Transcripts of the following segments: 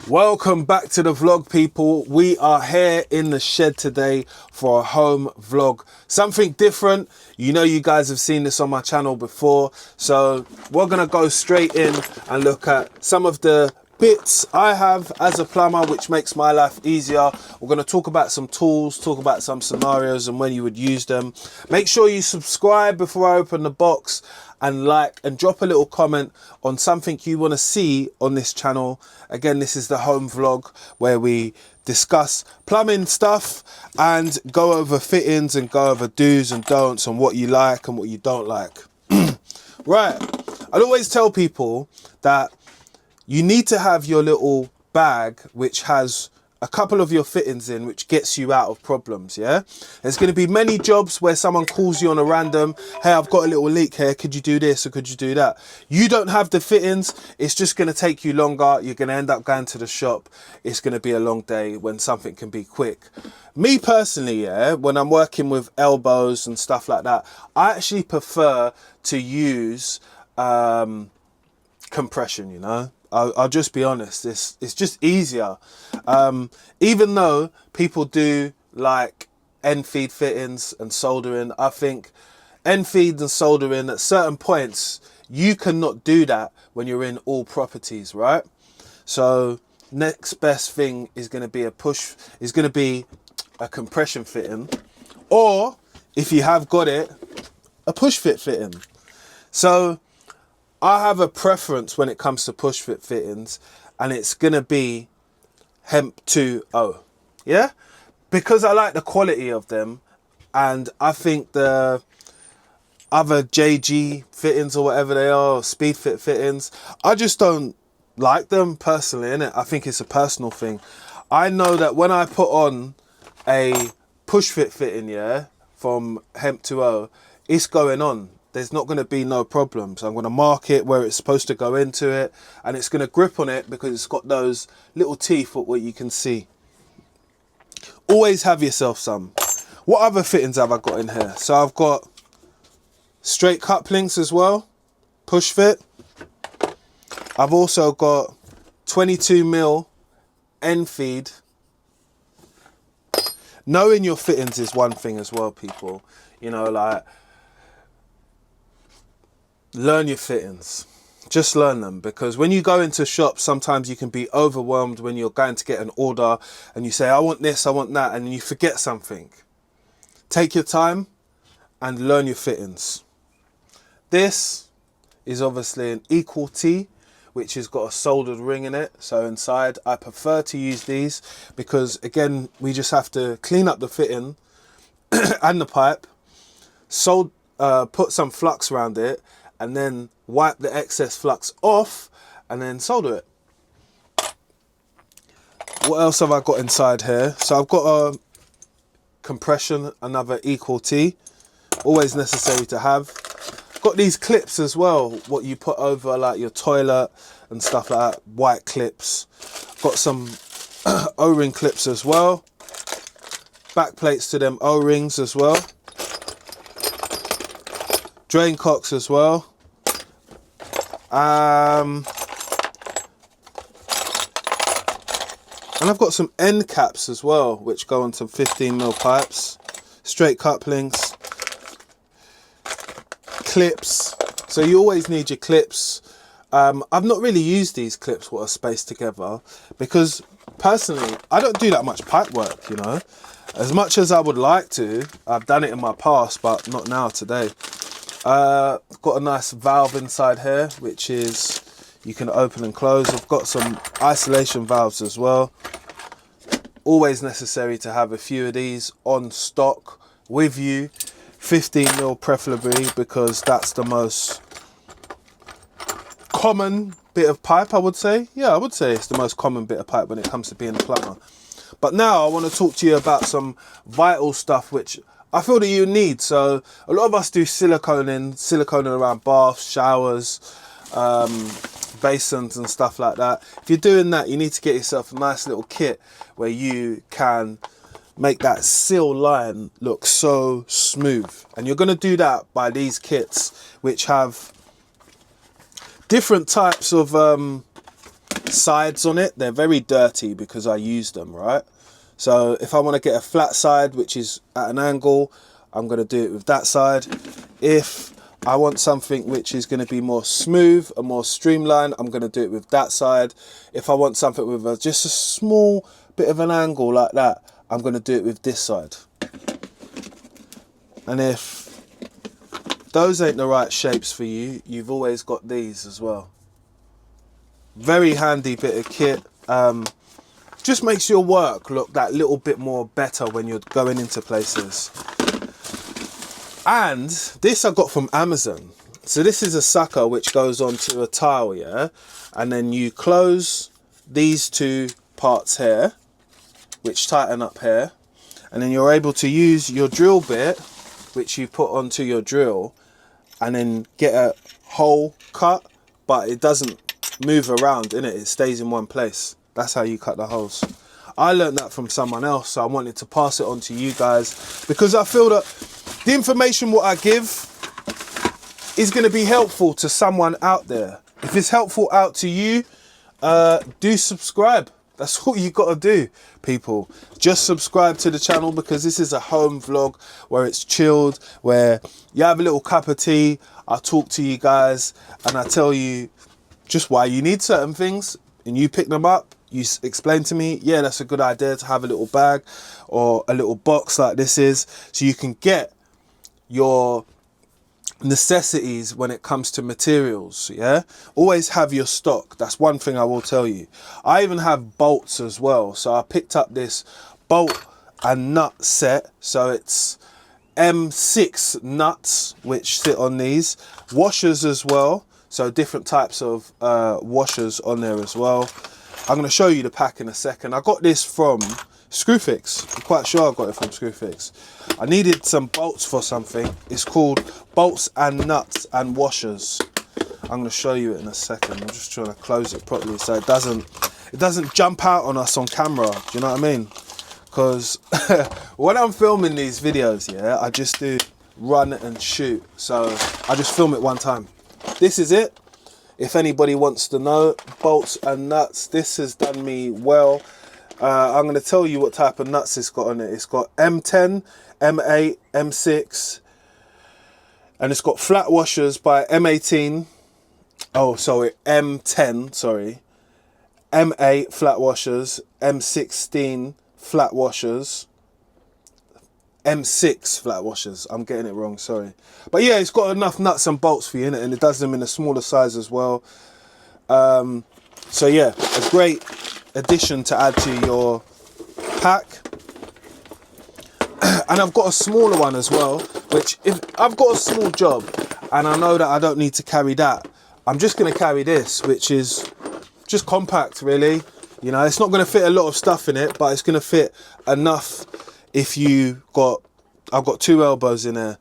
Welcome back to the vlog, people. We are here in the shed today for a home vlog. Something different. You know, you guys have seen this on my channel before. So we're going to go straight in and look at some of the bits I have as a plumber, which makes my life easier. We're going to talk about some tools, talk about some scenarios and when you would use them. Make sure you subscribe before I open the box, and like and drop a little comment on something you want to see on this channel. Again, this is the home vlog where we discuss plumbing stuff and go over fittings and go over do's and don'ts and what you like and what you don't like. Right, I'd always tell people that you need to have your little bag which has a couple of your fittings in, which gets you out of problems. Yeah, there's going to be many jobs where someone calls you on a random, hey, I've got a little leak here, could you do this or could you do that? You don't have the fittings, it's just going to take you longer. You're going to end up going to the shop. It's going to be a long day when something can be quick. Me personally, yeah, when I'm working with elbows and stuff like that, I actually prefer to use compression, you know. I'll just be honest, it's just easier. Even though people do like end feed fittings and soldering, I think end feed and soldering at certain points, you cannot do that when you're in all properties, right? So next best thing is going to be a compression fitting, or if you have got it, a push fit fitting. So I have a preference when it comes to push fit fittings, and it's going to be Hemp 2.0. Yeah? Because I like the quality of them, and I think the other JG fittings or whatever they are, speed fit fittings, I just don't like them personally, innit? I think it's a personal thing. I know that when I put on a push fit fitting, yeah, from Hemp 2.0, it's going on. There's not going to be no problems. I'm going to mark it where it's supposed to go into it, and it's going to grip on it because it's got those little teeth, what you can see. Always have yourself some. What other fittings have I got in here? So I've got straight couplings as well, push fit. I've also got 22mm end feed. Knowing your fittings is one thing as well, people. You know, like, learn your fittings. Just learn them, because when you go into shops, sometimes you can be overwhelmed when you're going to get an order and you say, I want this, I want that, and you forget something. Take your time and learn your fittings. This is obviously an equal T, which has got a soldered ring in it. So inside, I prefer to use these because, again, we just have to clean up the fitting and the pipe, put some flux around it, and then wipe the excess flux off and then solder it. What else have I got inside here? So I've got a compression, another equal T, always necessary to have. Got these clips as well, what you put over like your toilet and stuff like that, white clips. Got some O-ring clips as well, back plates to them O-rings as well, drain cocks as well. And I've got some end caps as well, which go on some 15mm pipes, straight couplings, clips. So you always need your clips. I've not really used these clips what are spaced together because personally, I don't do that much pipe work, you know. As much as I would like to, I've done it in my past, but not now, today. Got a nice valve inside here, which is you can open and close. I've got some isolation valves as well. Always necessary to have a few of these on stock with you. 15mm preferably, because that's the most common bit of pipe, I would say. Yeah, I would say it's the most common bit of pipe when it comes to being a plumber. But now I want to talk to you about some vital stuff which I feel that you need. So a lot of us do siliconing around baths, showers, basins and stuff like that. If you're doing that, you need to get yourself a nice little kit where you can make that seal line look so smooth. And you're going to do that by these kits, which have different types of sides on it. They're very dirty because I use them, right? So if I want to get a flat side, which is at an angle, I'm going to do it with that side. If I want something which is going to be more smooth and more streamlined, I'm going to do it with that side. If I want something with just a small bit of an angle like that, I'm going to do it with this side. And if those ain't the right shapes for you, you've always got these as well. Very handy bit of kit. Just makes your work look that little bit more better when you're going into places. And this I got from Amazon. So this is a sucker which goes onto a tile, yeah? And then you close these two parts here, which tighten up here. And then you're able to use your drill bit, which you put onto your drill, and then get a hole cut, but it doesn't move around, innit? It stays in one place. That's how you cut the holes. I learned that from someone else, so I wanted to pass it on to you guys, because I feel that the information what I give is going to be helpful to someone out there. If it's helpful out to you, do subscribe. That's all you got to do, people. Just subscribe to the channel, because this is a home vlog where it's chilled, where you have a little cup of tea, I talk to you guys, and I tell you just why you need certain things, and you pick them up. You explain to me, yeah, that's a good idea to have a little bag or a little box like this is, so you can get your necessities when it comes to materials. Yeah, always have your stock. That's one thing I will tell you. I even have bolts as well, so I picked up this bolt and nut set. So it's M6 nuts which sit on these, washers as well, so different types of washers on there as well. I'm going to show you the pack in a second. I got this from Screwfix. I'm quite sure I got it from Screwfix. I needed some bolts for something. It's called bolts and nuts and washers. I'm going to show you it in a second. I'm just trying to close it properly so it doesn't jump out on us on camera. Do you know what I mean? Because when I'm filming these videos, yeah, I just do run and shoot. So I just film it one time. This is it. If anybody wants to know, bolts and nuts, this has done me well. I'm going to tell you what type of nuts it's got on it. It's got M10, M8, M6, and it's got flat washers by M18. Oh, sorry, M10, sorry. M8 flat washers, M16 flat washers, M6 flat washers. I'm getting it wrong, sorry. But yeah, it's got enough nuts and bolts for you in it, and it does them in a smaller size as well. So yeah, a great addition to add to your pack. And I've got a smaller one as well, which if I've got a small job and I know that I don't need to carry that, I'm just going to carry this, which is just compact really. You know, it's not going to fit a lot of stuff in it, but it's going to fit enough. If you got, I've got two elbows in there,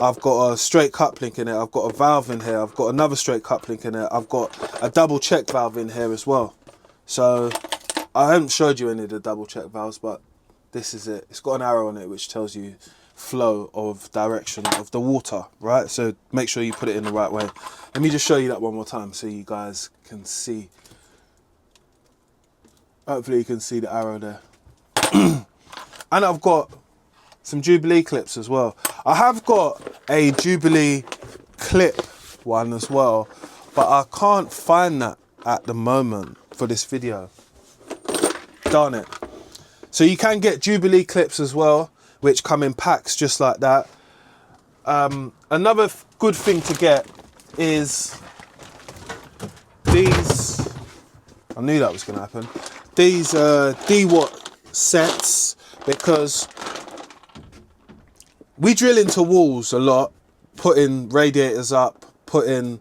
I've got a straight cup link in it, I've got a valve in here, I've got another straight cup link in there, I've got a double check valve in here as well. So I haven't showed you any of the double check valves, but this is it. It's got an arrow on it which tells you flow of direction of the water, right? So make sure you put it in the right way. Let me just show you that one more time so you guys can see. Hopefully you can see the arrow there. And I've got some Jubilee clips as well. I have got a Jubilee clip one as well, but I can't find that at the moment for this video. Darn it. So you can get Jubilee clips as well, which come in packs just like that. Another good thing to get is these. I knew that was going to happen. These D-Watt sets, because we drill into walls a lot, putting radiators up, putting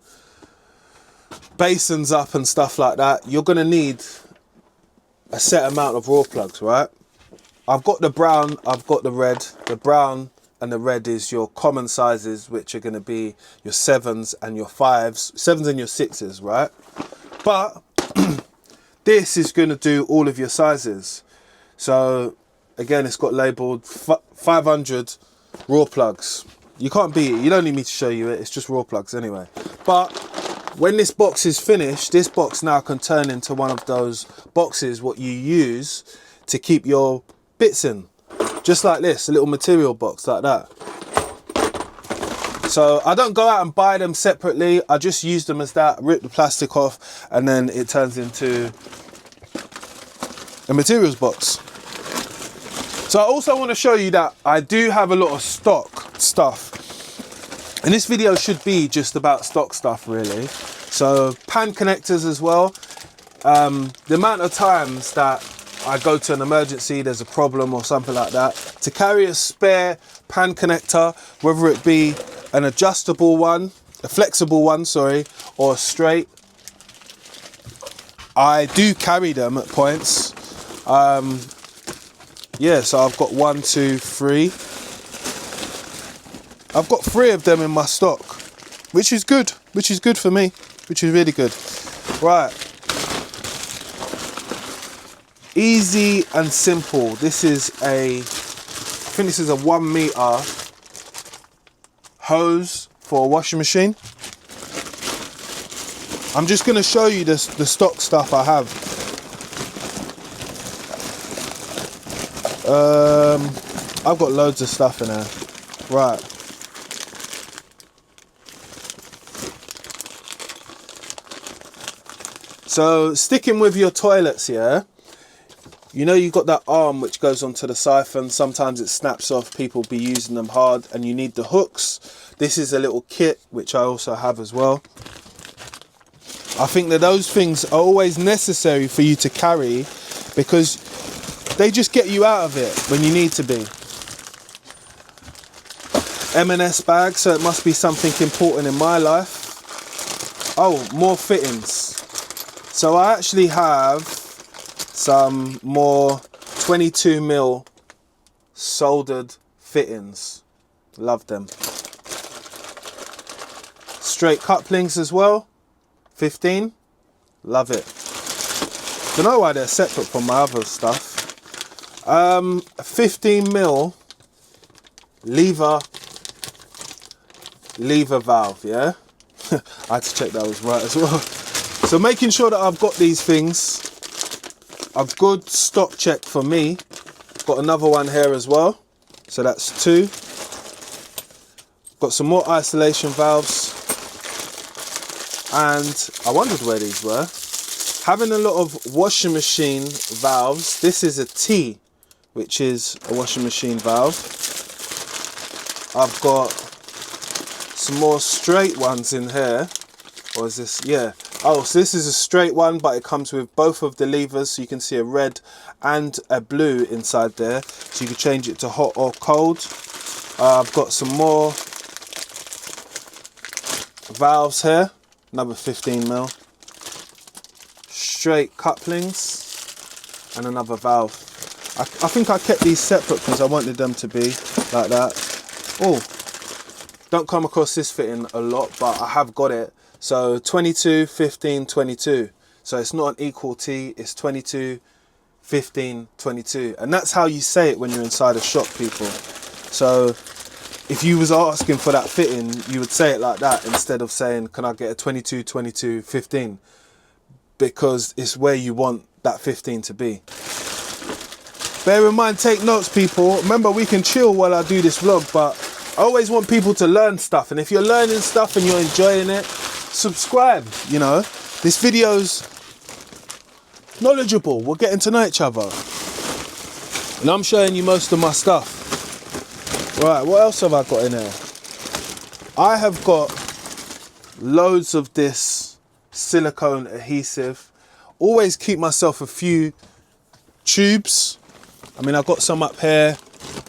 basins up and stuff like that. You're going to need a set amount of raw plugs, right? I've got the brown, I've got the red. The brown and the red is your common sizes, which are going to be your 7s and your 5s, 7s and your 6s, right? But this is going to do all of your sizes. So again, it's got labeled 500 raw plugs. You can't beat it. You don't need me to show you it. It's just raw plugs anyway. But when this box is finished, this box now can turn into one of those boxes what you use to keep your bits in. Just like this, a little material box like that. So I don't go out and buy them separately. I just use them as that, rip the plastic off, and then it turns into a materials box. So I also want to show you that I do have a lot of stock stuff. And this video should be just about stock stuff really. So pan connectors as well. The amount of times that I go to an emergency, there's a problem or something like that, to carry a spare pan connector, whether it be an adjustable one, a flexible one, sorry, or a straight, I do carry them at points. Yeah, so I've got 1, 2, 3. I've got 3 of them in my stock, which is good for me, which is really good. Right. Easy and simple. This is I think this is a 1 meter hose for a washing machine. I'm just going to show you the stock stuff I have. I've got loads of stuff in there. Right. So sticking with your toilets, yeah, you know you've got that arm which goes onto the siphon. Sometimes it snaps off, people be using them hard, and you need the hooks. This is a little kit which I also have as well. I think that those things are always necessary for you to carry because they just get you out of it when you need to be. M&S bag, so it must be something important in my life. Oh, more fittings. So I actually have some more 22mm soldered fittings. Love them. Straight couplings as well. 15. Love it. Don't know why they're separate from my other stuff. 15mm lever valve, yeah? I had to check that was right as well. So making sure that I've got these things, a good stock check for me. Got another one here as well. So that's 2. Got some more isolation valves. And I wondered where these were. Having a lot of washing machine valves. This is a T, which is a washing machine valve. I've got some more straight ones in here. Or is this, yeah. Oh, so this is a straight one, but it comes with both of the levers. So you can see a red and a blue inside there. So you can change it to hot or cold. I've got some more valves here. Another 15mm. Straight couplings. And another valve. I think I kept these separate because I wanted them to be like that. Oh, don't come across this fitting a lot, but I have got it. So 22, 15, 22. So it's not an equal T, it's 22, 15, 22. And that's how you say it when you're inside a shop, people. So if you was asking for that fitting, you would say it like that instead of saying, can I get a 22, 22, 15? Because it's where you want that 15 to be. Bear in mind, take notes, people. Remember, we can chill while I do this vlog, but I always want people to learn stuff. And if you're learning stuff and you're enjoying it, subscribe, you know. This video's knowledgeable. We're getting to know each other. And I'm showing you most of my stuff. Right, what else have I got in there? I have got loads of this silicone adhesive. Always keep myself a few tubes. I mean, I've got some up here.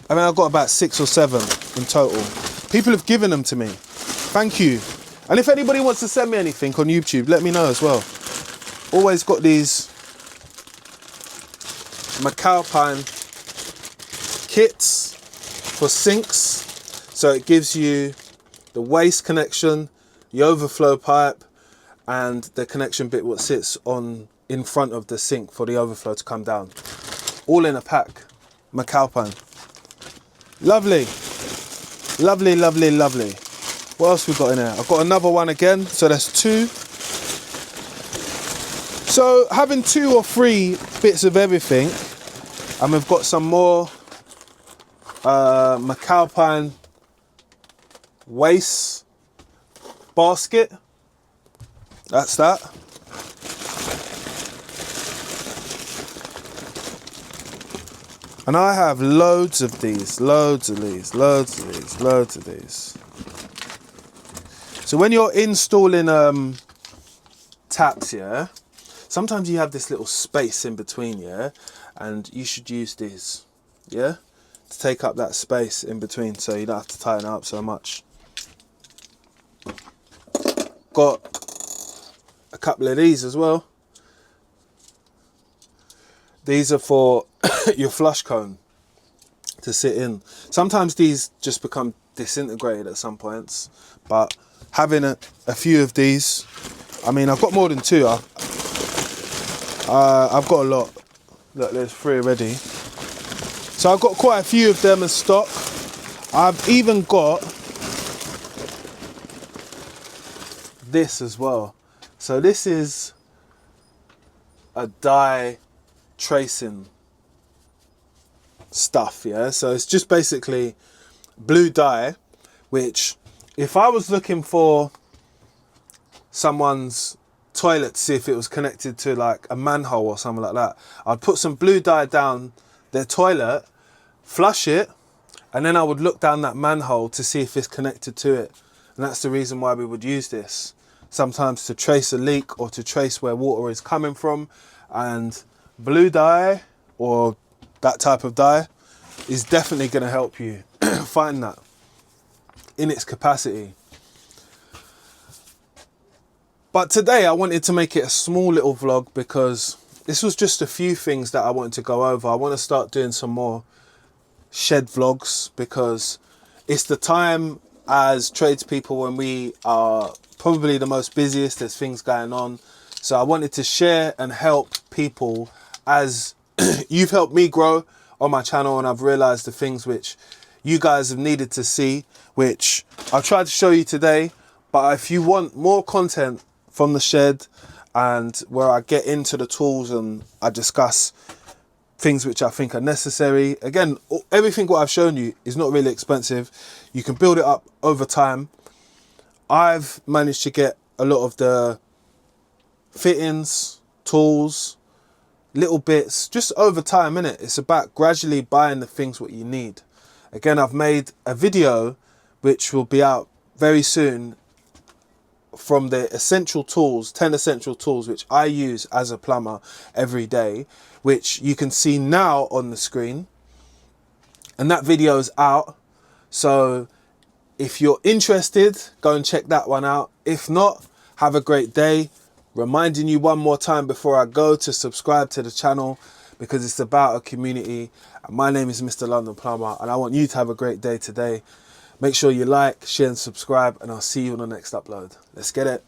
I mean, I've got about 6 or 7 in total. People have given them to me. Thank you. And if anybody wants to send me anything on YouTube, let me know as well. Always got these McAlpine kits for sinks. So it gives you the waste connection, the overflow pipe, and the connection bit what sits on in front of the sink for the overflow to come down. All in a pack. McAlpine. Lovely. Lovely, lovely, lovely. What else we got in there? I've got another one again. So that's 2. So having 2 or 3 bits of everything, and we've got some more McAlpine waste basket. That's that. And I have loads of these, loads of these, loads of these, loads of these. So when you're installing taps, yeah, sometimes you have this little space in between, yeah, and you should use these, yeah, to take up that space in between so you don't have to tighten up so much. Got a couple of these as well. These are for your flush cone to sit in. Sometimes these just become disintegrated at some points, but having a few of these, I mean, I've got more than 2. I've got a lot. Look, there's 3 already. So I've got quite a few of them in stock. I've even got this as well. So this is a dye tracing stuff, yeah. So it's just basically blue dye, which if I was looking for someone's toilet to see if it was connected to like a manhole or something like that, I'd put some blue dye down their toilet, flush it, and then I would look down that manhole to see if it's connected to it. And that's the reason why we would use this, sometimes to trace a leak or to trace where water is coming from. And blue dye, or that type of dye, is definitely going to help you find that in its capacity. But today I wanted to make it a small little vlog because this was just a few things that I wanted to go over. I want to start doing some more shed vlogs because it's the time as tradespeople when we are probably the most busiest. There's things going on. So I wanted to share and help people as you've helped me grow on my channel, and I've realized the things which you guys have needed to see, which I've tried to show you today. But if you want more content from the shed and where I get into the tools and I discuss things which I think are necessary, again, everything what I've shown you is not really expensive. You can build it up over time. I've managed to get a lot of the fittings, tools, little bits, just over time, innit? It's about gradually buying the things what you need. Again, I've made a video which will be out very soon from the essential tools, 10 essential tools which I use as a plumber every day, which you can see now on the screen. And that video is out. So if you're interested, go and check that one out. If not, have a great day. Reminding you one more time before I go to subscribe to the channel, because it's about a community. And my name is Mr. London Plumber, and I want you to have a great day today. Make sure you like, share and subscribe, and I'll see you on the next upload. Let's get it.